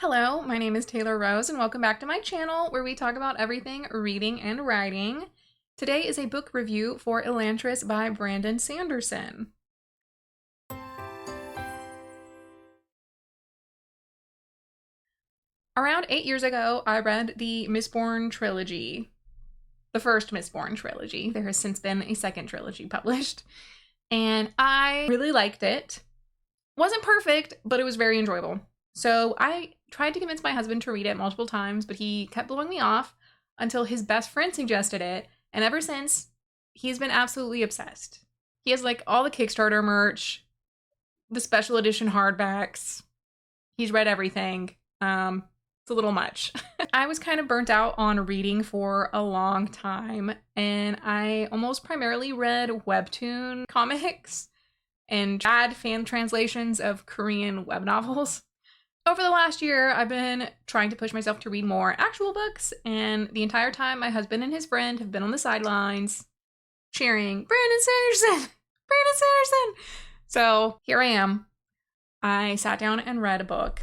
Hello, my name is Taylor Rose, and welcome back to my channel where we talk about everything reading and writing. Today is a book review for Elantris by Brandon Sanderson. Around 8 years ago, I read the Mistborn trilogy, the first Mistborn trilogy. There has since been a second trilogy published, and I really liked it. Wasn't perfect, but it was very enjoyable. So I tried to convince my husband to read it multiple times, but he kept blowing me off until his best friend suggested it. And ever since, he's been absolutely obsessed. He has like all the Kickstarter merch, the special edition hardbacks. He's read everything. It's a little much. I was kind of burnt out on reading for a long time, and I almost primarily read webtoon comics and bad fan translations of Korean web novels. Over the last year, I've been trying to push myself to read more actual books, and the entire time my husband and his friend have been on the sidelines cheering, Brandon Sanderson! Brandon Sanderson! So here I am. I sat down and read a book.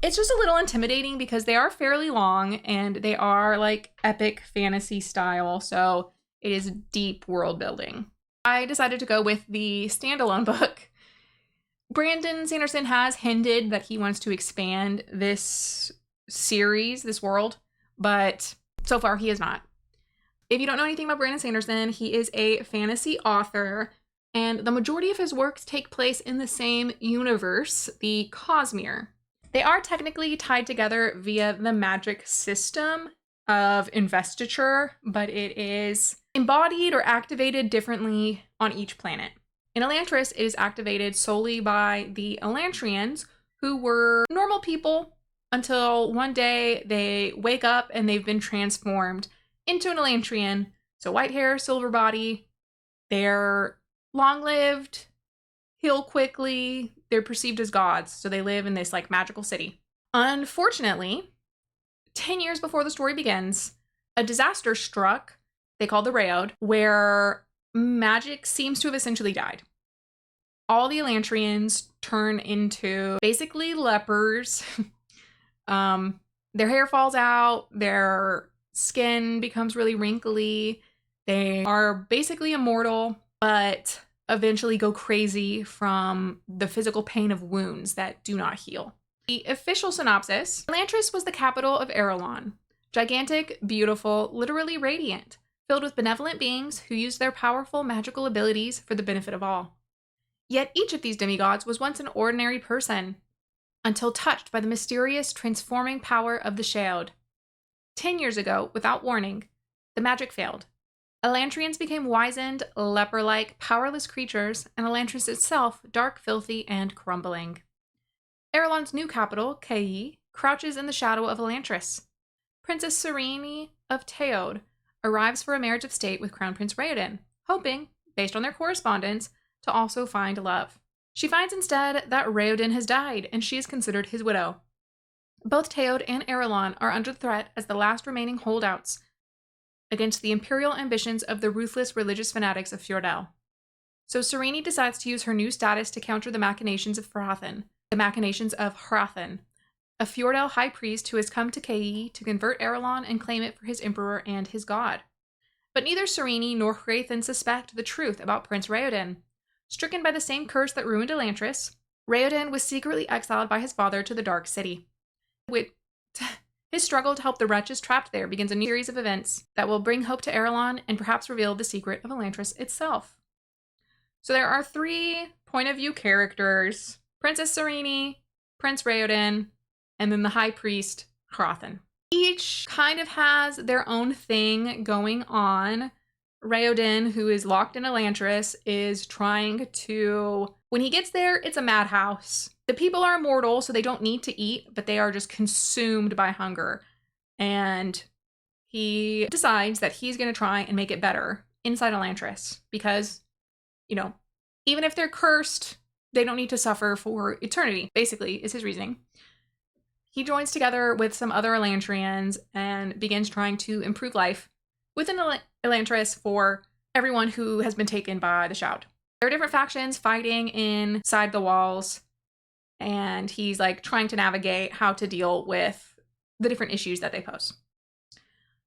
It's just a little intimidating because they are fairly long and they are like epic fantasy style, so it is deep world building. I decided to go with the standalone book. Brandon Sanderson has hinted that he wants to expand this series, this world, but so far he has not. If you don't know anything about Brandon Sanderson, he is a fantasy author, and the majority of his works take place in the same universe, the Cosmere. They are technically tied together via the magic system of investiture, but it is embodied or activated differently on each planet. In Elantris, it is activated solely by the Elantrians, who were normal people until one day they wake up and they've been transformed into an Elantrian. So white hair, silver body, they're long-lived, heal quickly, they're perceived as gods, so they live in this like magical city. Unfortunately, 10 years before the story begins, a disaster struck, they call the Raod, where magic seems to have essentially died. All the Elantrians turn into basically lepers. Their hair falls out, their skin becomes really wrinkly. They are basically immortal, but eventually go crazy from the physical pain of wounds that do not heal. The official synopsis: Elantris was the capital of Erelon. Gigantic, beautiful, literally radiant, filled with benevolent beings who used their powerful magical abilities for the benefit of all. Yet each of these demigods was once an ordinary person, until touched by the mysterious transforming power of the Shaod. 10 years ago, without warning, the magic failed. Elantrians became wizened, leper-like, powerless creatures, and Elantris itself dark, filthy, and crumbling. Erelon's new capital, Kei, crouches in the shadow of Elantris. Princess Serene of Teod arrives for a marriage of state with Crown Prince Raoden, hoping, based on their correspondence, to also find love. She finds instead that Raoden has died, and she is considered his widow. Both Teod and Erelon are under threat as the last remaining holdouts against the imperial ambitions of the ruthless religious fanatics of Fjordell. So Serene decides to use her new status to counter the machinations of Hrathen, a Fjordell high priest who has come to Kei to convert Erelon and claim it for his emperor and his god. But neither Serene nor Hrathen suspect the truth about Prince Raoden. Stricken by the same curse that ruined Elantris, Raoden was secretly exiled by his father to the Dark City. His struggle to help the wretches trapped there begins a new series of events that will bring hope to Erelon and perhaps reveal the secret of Elantris itself. So there are 3 point-of-view characters: Princess Serene, Prince Raoden, and then the High Priest, Hrathen. Each kind of has their own thing going on. Raoden, who is locked in Elantris, is trying to... When he gets there, it's a madhouse. The people are immortal, so they don't need to eat, but they are just consumed by hunger. And he decides that he's going to try and make it better inside Elantris. Because, you know, even if they're cursed, they don't need to suffer for eternity, basically, is his reasoning. He joins together with some other Elantrians and begins trying to improve life within Elantris for everyone who has been taken by the Shaod. There are different factions fighting inside the walls, and he's like trying to navigate how to deal with the different issues that they pose.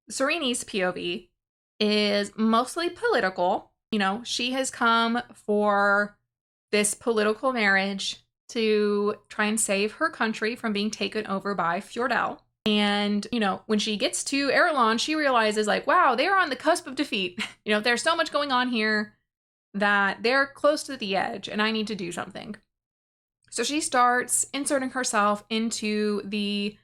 Serene's POV is mostly political. You know, she has come for this political marriage to try and save her country from being taken over by Fjordell. And, you know, when she gets to Erelon, she realizes like, wow, they're on the cusp of defeat. You know, there's so much going on here that they're close to the edge and I need to do something. So she starts inserting herself into the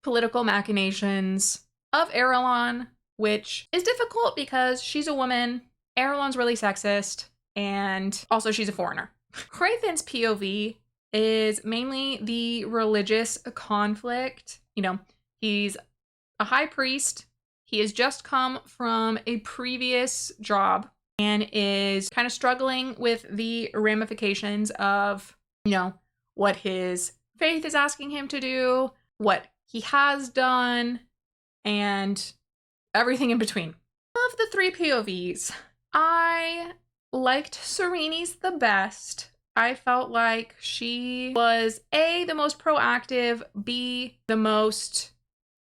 political machinations of Erelon, which is difficult because she's a woman, Erelon's really sexist, and also she's a foreigner. Hrathen's POV is mainly the religious conflict. You know, he's a high priest. He has just come from a previous job and is kind of struggling with the ramifications of, you know, what his faith is asking him to do, what he has done, and everything in between. Of the three POVs, I liked Serene's the best. I felt like she was A, the most proactive, B, the most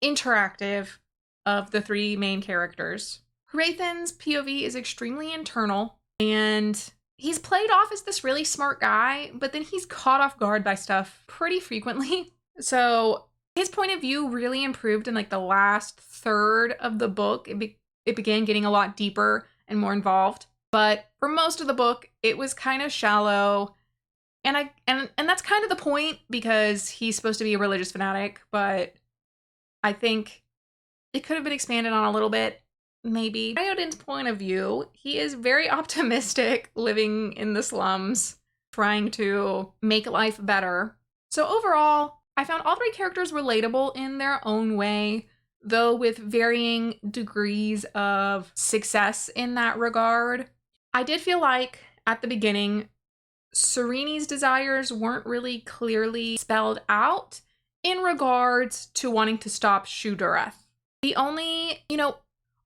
interactive of the three main characters. Hrathen's POV is extremely internal, and he's played off as this really smart guy, but then he's caught off guard by stuff pretty frequently. So his point of view really improved in like the last third of the book. It began getting a lot deeper and more involved. But for most of the book, it was kind of shallow. And that's kind of the point because he's supposed to be a religious fanatic, but I think it could have been expanded on a little bit, maybe. Iodin's point of view, he is very optimistic, living in the slums, trying to make life better. So overall, I found all three characters relatable in their own way, though with varying degrees of success in that regard. I did feel like at the beginning, Serene's desires weren't really clearly spelled out in regards to wanting to stop Shu-Dereth. The only, you know,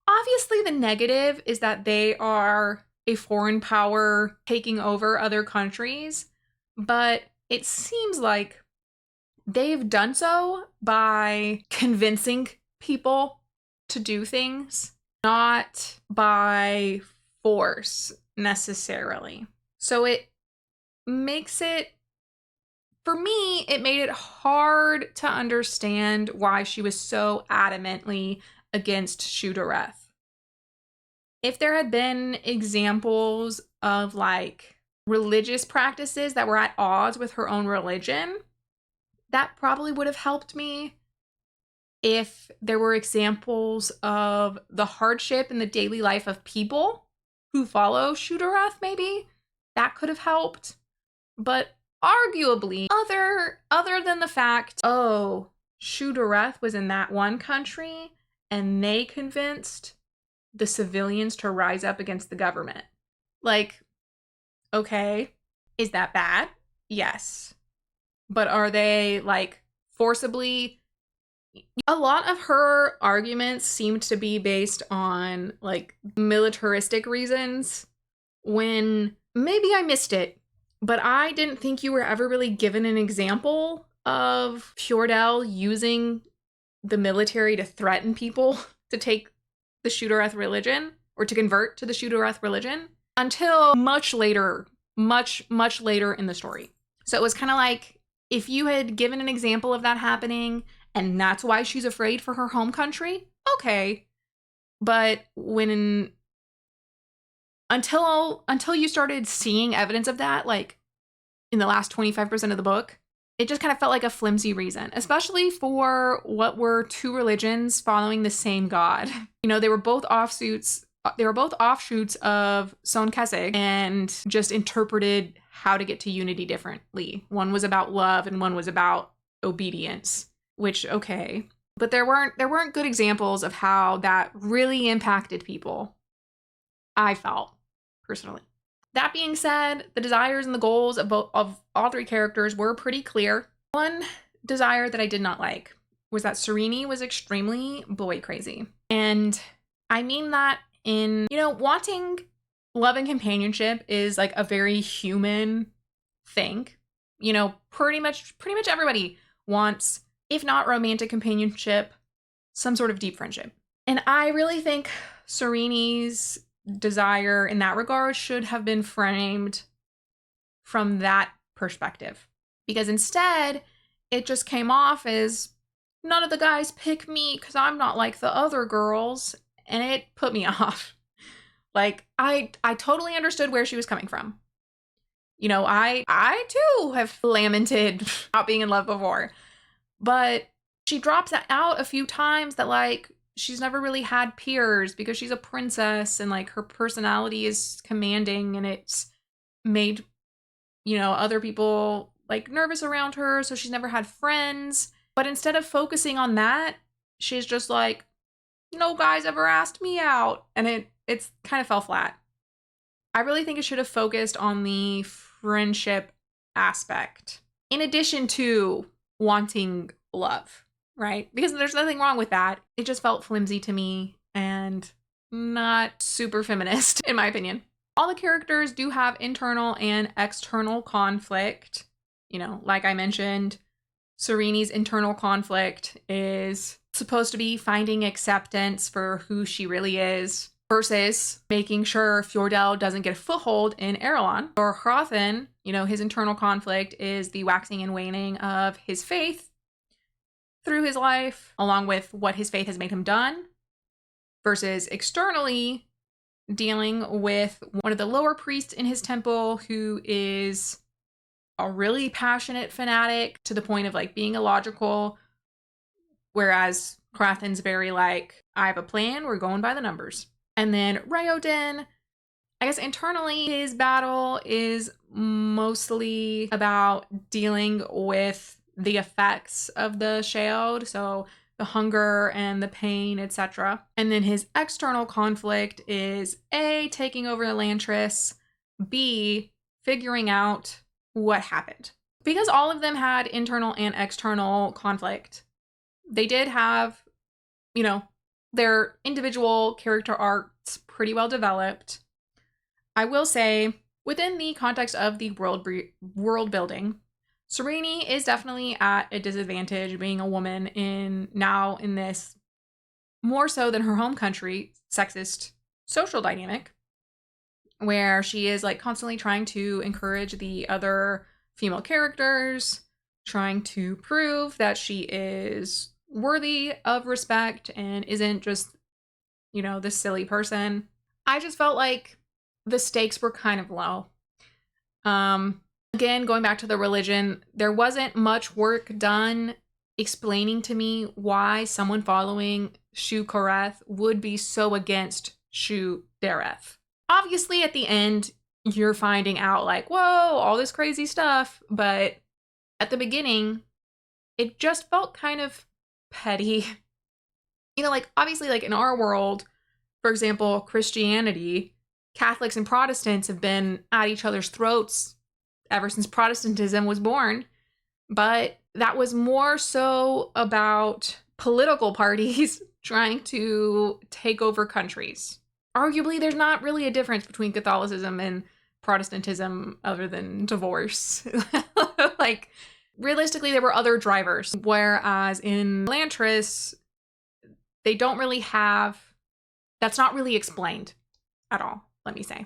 obviously the negative is that they are a foreign power taking over other countries, but it seems like they've done so by convincing people to do things, not by force necessarily. So it makes it, for me, it made it hard to understand why she was so adamantly against Shu-Dereth. If there had been examples of like religious practices that were at odds with her own religion, that probably would have helped me. If there were examples of the hardship in the daily life of people who follow Shu-Dereth, maybe that could have helped. But arguably, other than the fact, oh, Shu-Dereth was in that one country and they convinced the civilians to rise up against the government. Like, okay, is that bad? Yes. But are they like forcibly? A lot of her arguments seemed to be based on like militaristic reasons, when maybe I missed it, but I didn't think you were ever really given an example of Fjordell using the military to threaten people to take the Shu-Dereth religion or to convert to the Shu-Dereth religion until much later in the story. So it was kind of like, if you had given an example of that happening and that's why she's afraid for her home country, okay. But until you started seeing evidence of that, like in the last 25% of the book, it just kind of felt like a flimsy reason, especially for what were two religions following the same god. You know, they were both offshoots of Son Keseg and just interpreted how to get to unity differently. One was about love and one was about obedience, which, okay. But there weren't good examples of how that really impacted people, I felt, personally. That being said, the desires and the goals of all three characters were pretty clear. One desire that I did not like was that Serene was extremely boy crazy. And I mean that in, you know, wanting love and companionship is like a very human thing. You know, pretty much everybody wants, if not romantic companionship, some sort of deep friendship. And I really think Serene's desire in that regard should have been framed from that perspective. Because instead, it just came off as none of the guys pick me because I'm not like the other girls. And it put me off. Like, I totally understood where she was coming from. You know, I too have lamented not being in love before. But she drops out a few times that, like, she's never really had peers because she's a princess and, like, her personality is commanding and it's made, you know, other people, like, nervous around her. So she's never had friends. But instead of focusing on that, she's just like, no guys ever asked me out. And it's kind of fell flat. I really think it should have focused on the friendship aspect in addition to wanting love, right? Because there's nothing wrong with that. It just felt flimsy to me and not super feminist, in my opinion. All the characters do have internal and external conflict. You know, like I mentioned, Serene's internal conflict is supposed to be finding acceptance for who she really is versus making sure Fjordell doesn't get a foothold in Erelon. Or Hrathen, you know, his internal conflict is the waxing and waning of his faith through his life, along with what his faith has made him done, versus externally dealing with one of the lower priests in his temple who is a really passionate fanatic to the point of, like, being illogical, whereas Hrathen's very like, I have a plan, we're going by the numbers. And then Raoden, I guess internally his battle is mostly about dealing with the effects of the Sheod, so the hunger and the pain, etc. And then his external conflict is A, taking over Elantris, B, figuring out what happened. Because all of them had internal and external conflict, they did have, you know, their individual character arcs pretty well developed. I will say, within the context of the world building, Serene is definitely at a disadvantage being a woman in this, more so than her home country, sexist social dynamic, where she is, like, constantly trying to encourage the other female characters, trying to prove that she is worthy of respect and isn't just, you know, this silly person. I just felt like the stakes were kind of low. Again, going back to the religion, there wasn't much work done explaining to me why someone following Shu-Koreth would be so against Shu-Dereth. Obviously, at the end, you're finding out, like, whoa, all this crazy stuff, but at the beginning, it just felt kind of petty. You know, like, obviously, like, in our world, for example, Christianity, Catholics and Protestants have been at each other's throats ever since Protestantism was born, but that was more so about political parties trying to take over countries. Arguably, there's not really a difference between Catholicism and Protestantism other than divorce. Like, realistically, there were other drivers, whereas in Elantris, they don't really have, that's not really explained at all, let me say.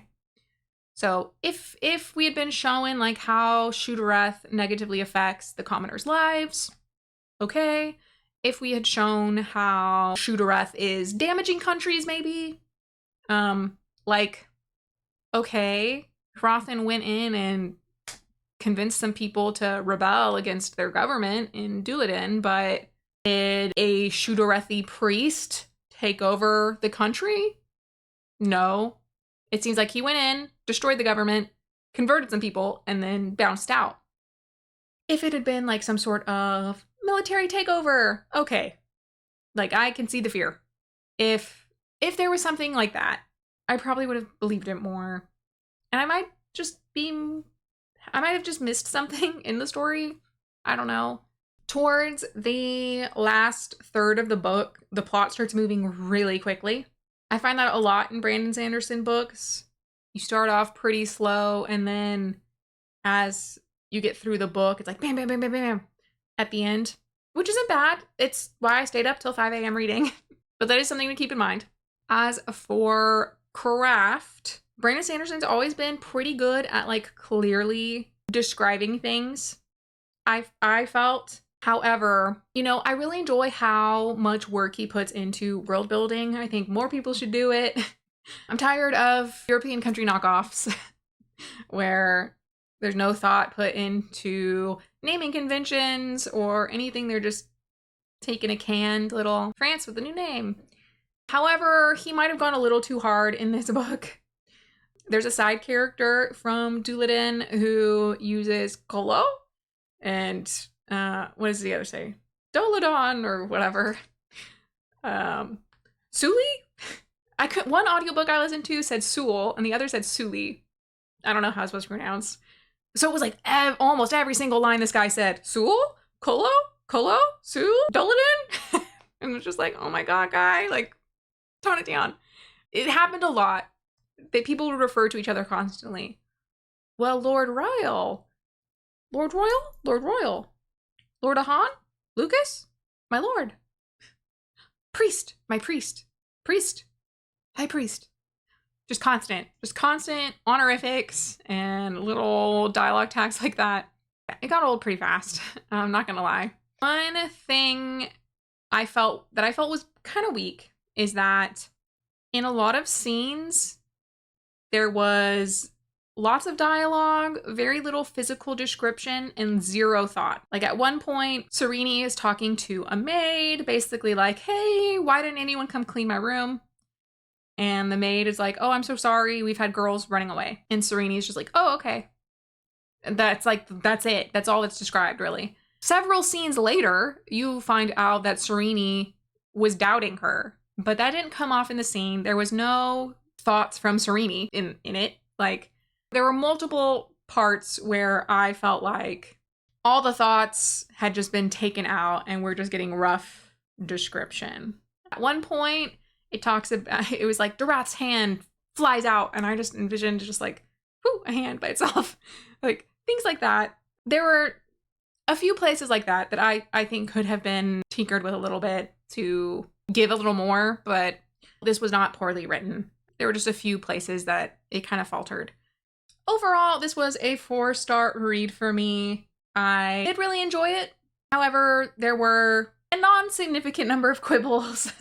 So if we had been showing, like, how Shu-Dereth negatively affects the commoners' lives, okay. If we had shown how Shu-Dereth is damaging countries, maybe, like, okay, Hrathen went in and convinced some people to rebel against their government in Duladin, but did a Shu-Derethi priest take over the country? No. It seems like he went in, destroyed the government, converted some people, and then bounced out. If it had been, like, some sort of military takeover, okay. Like, I can see the fear. If there was something like that, I probably would have believed it more. And I might have just missed something in the story. I don't know. Towards the last third of the book, the plot starts moving really quickly. I find that a lot in Brandon Sanderson books. You start off pretty slow, and then as you get through the book. It's like bam, bam, bam, bam, bam at the end, which isn't bad. It's why I stayed up till 5 a.m. reading. But that is something to keep in mind. As for craft, Brandon Sanderson's always been pretty good at like clearly describing things. I felt. However, you know, I really enjoy how much work he puts into world building. I think more people should do it. I'm tired of European country knockoffs where there's no thought put into naming conventions or anything. They're just taking a canned little France with a new name. However, he might have gone a little too hard in this book. There's a side character from Duladin who uses Colo and what does the other say? Doladon or whatever. Suli? One audiobook I listened to said Sul and the other said Suli. I don't know how it's supposed to pronounce. So it was like almost every single line this guy said, Sul? Colo? Colo? Sul? Doladin? And it was just like, oh my god, guy, like, tone it down. It happened a lot that people would refer to each other constantly. Well, Lord Royal. Lord Royal? Lord Royal. Lord Ahan? Lucas? My lord. Priest. My priest. Priest. High priest. Just constant honorifics and little dialogue tags like that. It got old pretty fast. I'm not gonna lie. One thing I felt was kind of weak is that in a lot of scenes, there was lots of dialogue, very little physical description, and zero thought. Like at one point, Serene is talking to a maid, basically like, hey, why didn't anyone come clean my room? And the maid is like, oh, I'm so sorry. We've had girls running away. And Serene is just like, oh, okay. And that's it. That's all that's described, really. Several scenes later, you find out that Serene was doubting her, but that didn't come off in the scene. There was no thoughts from Serene in it. Like, there were multiple parts where I felt like all the thoughts had just been taken out and we're just getting rough description. At one point, it was like the rat's hand flies out and I just envisioned just like, whoo, a hand by itself. Like, things like that. There were a few places like that I think could have been tinkered with a little bit to give a little more, but this was not poorly written. There were just a few places that it kind of faltered. Overall, this was a 4-star read for me. I did really enjoy it. However, there were a non-significant number of quibbles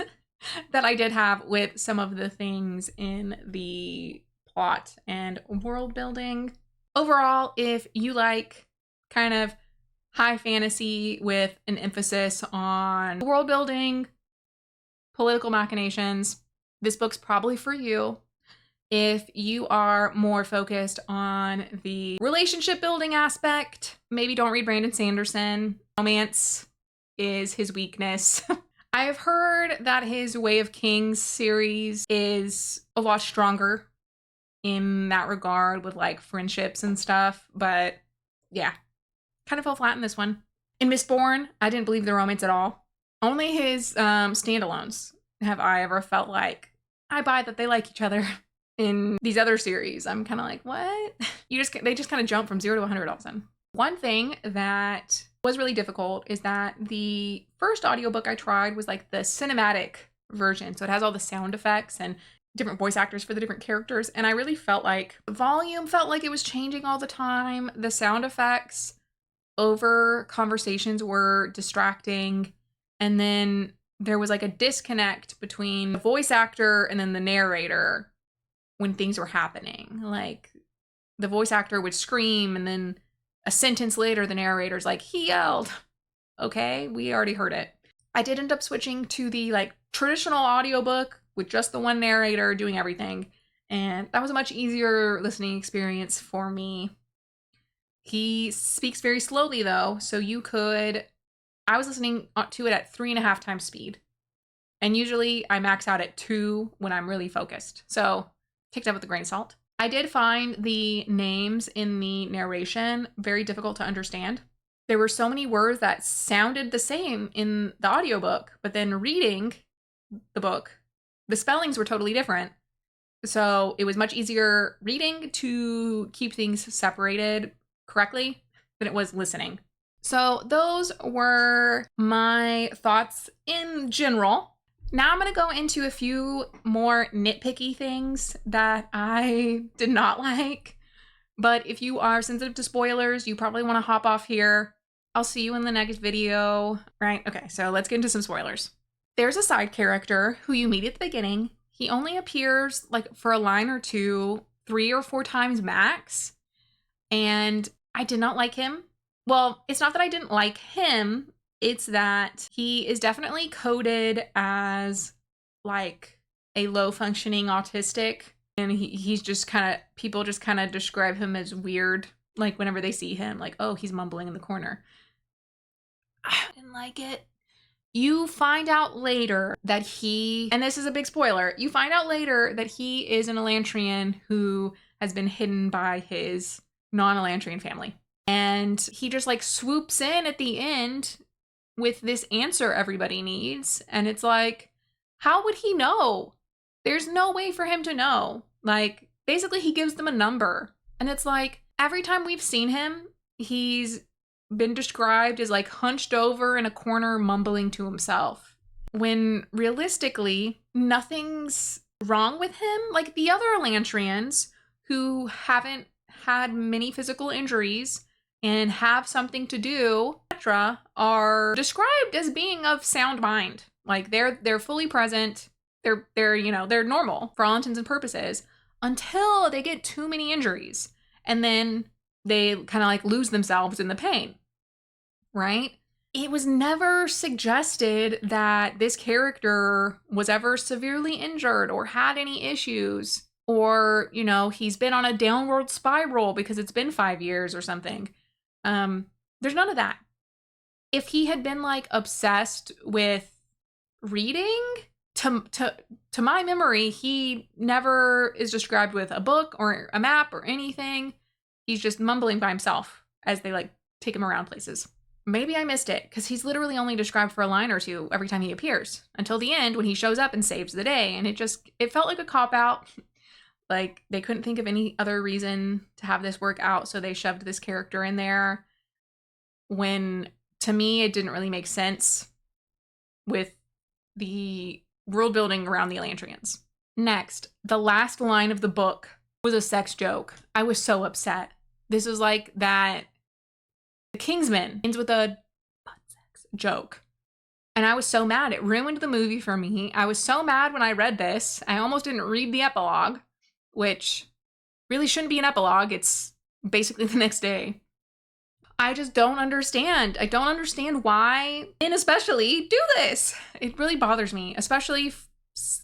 that I did have with some of the things in the plot and world building. Overall, if you like kind of high fantasy with an emphasis on world building, political machinations, this book's probably for you. If you are more focused on the relationship building aspect, maybe don't read Brandon Sanderson. Romance is his weakness. I've heard that his Way of Kings series is a lot stronger in that regard with like friendships and stuff, but yeah, kind of fell flat in this one. In Mistborn, I didn't believe the romance at all. Only his standalones have I ever felt like I buy that they like each other. In these other series, I'm kind of like, what? They just kind of jump from 0 to 100 all of a sudden. One thing that was really difficult is that the first audiobook I tried was like the cinematic version. So it has all the sound effects and different voice actors for the different characters. And I really felt like the volume felt like it was changing all the time. The sound effects over conversations were distracting. And then there was like a disconnect between the voice actor and then the narrator when things were happening. Like the voice actor would scream and then a sentence later the narrator's like, he yelled. Okay, we already heard it. I did end up switching to the like traditional audiobook with just the one narrator doing everything, and that was a much easier listening experience for me. He speaks very slowly though, so I was listening to it at 3.5 times speed, and usually I max out at 2 when I'm really focused, so take that with a grain of salt. I did find the names in the narration very difficult to understand. There were so many words that sounded the same in the audiobook, but then reading the book, the spellings were totally different. So it was much easier reading to keep things separated correctly. than it was listening. So those were my thoughts in general. Now I'm going to go into a few more nitpicky things that I did not like. But if you are sensitive to spoilers, you probably want to hop off here. I'll see you in the next video. Right? Okay, so let's get into some spoilers. There's a side character who you meet at the beginning. He only appears like for a line or two, 3 or 4 times max. And I did not like him. Well, it's not that I didn't like him. It's that he is definitely coded as like a low functioning autistic. And he's just kind of, people just kind of describe him as weird. Like whenever they see him, like, oh, he's mumbling in the corner. I didn't like it. You find out later that and this is a big spoiler, you find out later that he is an Elantrian who has been hidden by his non-Elantrian family. And he just like swoops in at the end with this answer everybody needs. And it's like, how would he know? There's no way for him to know. Like, basically he gives them a number. And it's like, every time we've seen him, he's been described as like hunched over in a corner mumbling to himself. When realistically, nothing's wrong with him. Like the other Elantrians who haven't had many physical injuries and have something to do, etc., are described as being of sound mind. Like they're fully present. They're normal for all intents and purposes until they get too many injuries. And then they kind of like lose themselves in the pain, right? It was never suggested that this character was ever severely injured or had any issues or, he's been on a downward spiral because it's been 5 years or something. There's none of that. If he had been like obsessed with reading, to my memory, he never is described with a book or a map or anything. He's just mumbling by himself as they like take him around places. Maybe I missed it because he's literally only described for a line or two every time he appears until the end when he shows up and saves the day. And it felt like a cop-out. Like they couldn't think of any other reason to have this work out. So they shoved this character in there when to me, it didn't really make sense with the world building around the Elantrians. Next, the last line of the book was a sex joke. I was so upset. This was like that the Kingsman ends with a butt sex joke. And I was so mad. It ruined the movie for me. I was so mad when I read this. I almost didn't read the epilogue, which really shouldn't be an epilogue. It's basically the next day. I just don't understand. I don't understand why, and especially, do this. It really bothers me, especially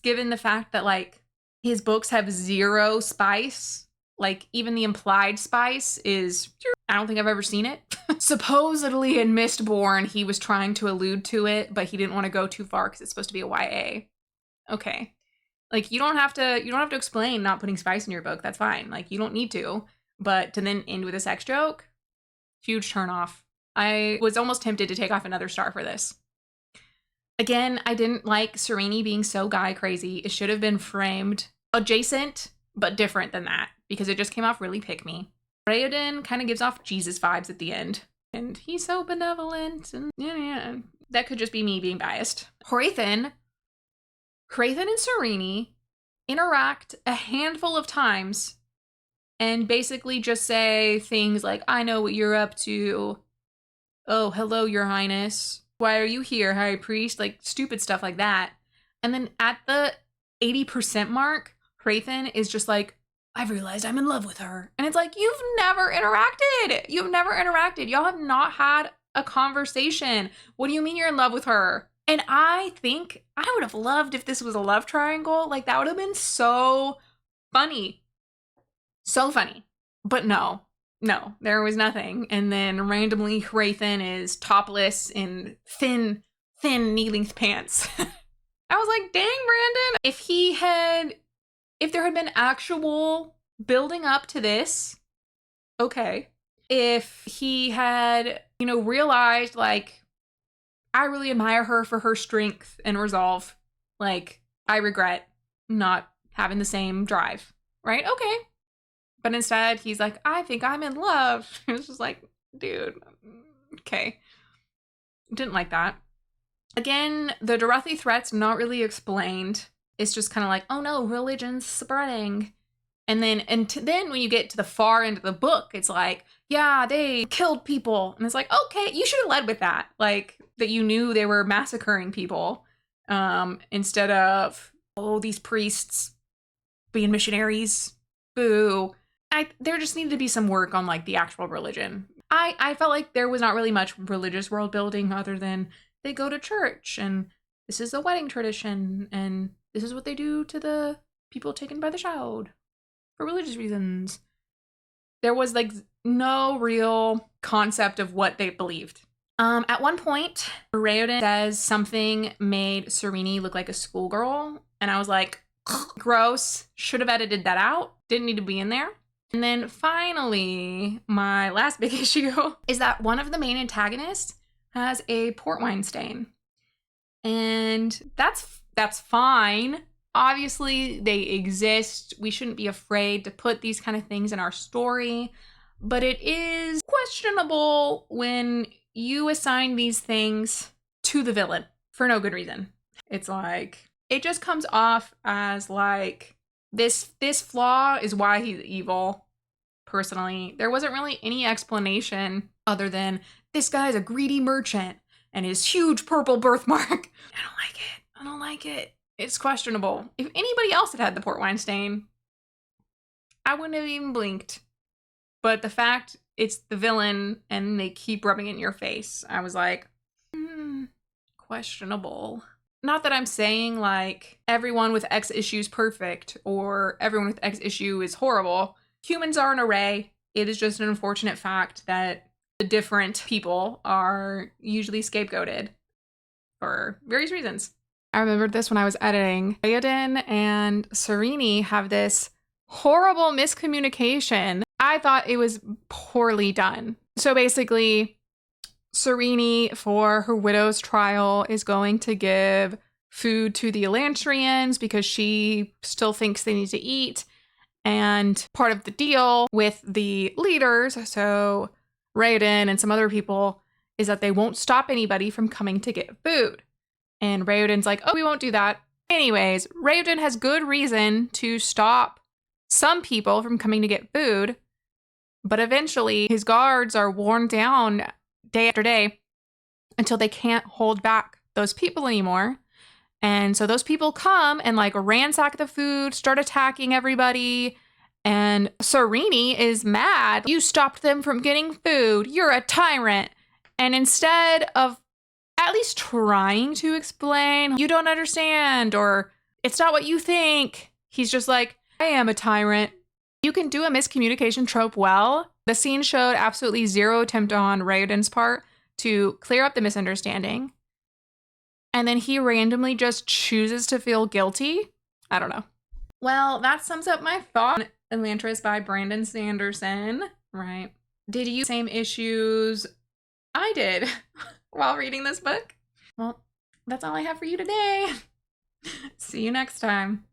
given the fact that, like, his books have 0 spice. Like, even the implied spice is, I don't think I've ever seen it. Supposedly in Mistborn, he was trying to allude to it, but he didn't want to go too far because it's supposed to be a YA. Okay. Like, you don't have to explain not putting spice in your book. That's fine. Like, you don't need to. But to then end with a sex joke? Huge turnoff. I was almost tempted to take off another star for this. Again, I didn't like Sereni being so guy crazy. It should have been framed adjacent, but different than that, because it just came off really pick-me. Raoden kind of gives off Jesus vibes at the end, and he's so benevolent, and yeah. That could just be me being biased. Hrathen and Sereni interact a handful of times and basically just say things like, I know what you're up to. Oh, hello, your highness. Why are you here, high priest? Like, stupid stuff like that. And then at the 80% mark, Hrathen is just like, I've realized I'm in love with her. And it's like, you've never interacted. Y'all have not had a conversation. What do you mean you're in love with her? And I think I would have loved if this was a love triangle. Like, that would have been so funny. So funny. But no, there was nothing. And then randomly Hrathen is topless in thin knee-length pants. I was like, dang, Brandon. If there had been actual building up to this, okay. If he had, realized, like, I really admire her for her strength and resolve. Like, I regret not having the same drive, right? Okay. But instead, he's like, I think I'm in love. It's just like, dude. Okay. Didn't like that. Again, the Dorothy threat's not really explained. It's just kind of like, oh no, religion's spreading. And then when you get to the far end of the book, it's like, yeah, they killed people. And it's like, okay, you should have led with that. Like, that you knew they were massacring people. Instead of, oh, these priests being missionaries. Boo. There just needed to be some work on, like, the actual religion. I felt like there was not really much religious world building other than they go to church and this is a wedding tradition and this is what they do to the people taken by the child for religious reasons. There was like no real concept of what they believed. At one point, Raoden says something made Serene look like a schoolgirl, and I was like, gross, should have edited that out, didn't need to be in there. And then finally, my last big issue is that one of the main antagonists has a port wine stain. And that's fine. Obviously, they exist. We shouldn't be afraid to put these kind of things in our story. But it is questionable when you assign these things to the villain for no good reason. It's like, it just comes off as like, this flaw is why he's evil. Personally, there wasn't really any explanation other than this guy's a greedy merchant and his huge purple birthmark. I don't like it. It's questionable. If anybody else had had the port wine stain, I wouldn't have even blinked. But the fact it's the villain and they keep rubbing it in your face, I was like, questionable. Not that I'm saying like everyone with X issue is perfect or everyone with X issue is horrible. Humans are an array. It is just an unfortunate fact that the different people are usually scapegoated for various reasons. I remembered this when I was editing. Raoden and Serene have this horrible miscommunication. I thought it was poorly done. So basically, Serene, for her widow's trial, is going to give food to the Elantrians because she still thinks they need to eat. And part of the deal with the leaders, so Raoden and some other people, is that they won't stop anybody from coming to get food. And Raoden's like, oh, we won't do that. Anyways, Raoden has good reason to stop some people from coming to get food. But eventually, his guards are worn down day after day until they can't hold back those people anymore. And so those people come and like ransack the food, start attacking everybody. And Serene is mad. You stopped them from getting food. You're a tyrant. And instead of at least trying to explain, you don't understand, or it's not what you think, he's just like, I am a tyrant. You can do a miscommunication trope well. The scene showed absolutely zero attempt on Raoden's part to clear up the misunderstanding. And then he randomly just chooses to feel guilty. I don't know. Well, that sums up my thought on Elantris by Brandon Sanderson, right? Did you same issues I did while reading this book? Well, that's all I have for you today. See you next time.